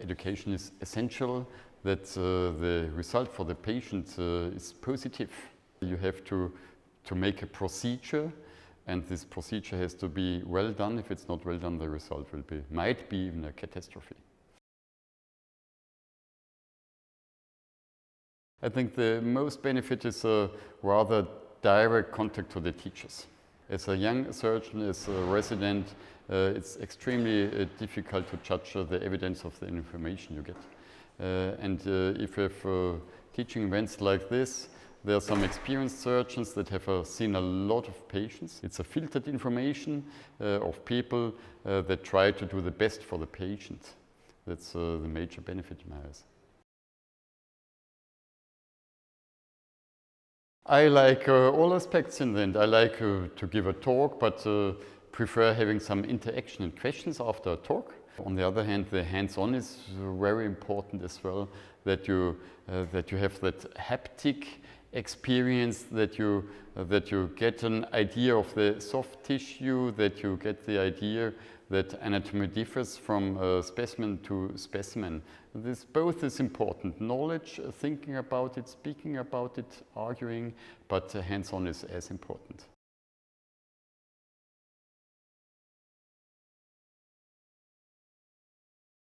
education is essential, that the result for the patient is positive. You have to make a procedure, and this procedure has to be well done. If it's not well done, the result might be even a catastrophe. I think the most benefit is a rather direct contact to the teachers. As a young surgeon, as a resident, it's extremely difficult to judge the evidence of the information you get. If you have teaching events like this, there are some experienced surgeons that have seen a lot of patients. It's a filtered information of people that try to do the best for the patient. That's the major benefit in my eyes. I like all aspects in the end. I like to give a talk, but prefer having some interaction and questions after a talk. On the other hand, the hands-on is very important as well, that you have that haptic experience, that you get an idea of the soft tissue, that you get the idea that anatomy differs from specimen to specimen. This both is important. Knowledge, thinking about it, speaking about it, arguing, but hands-on is as important.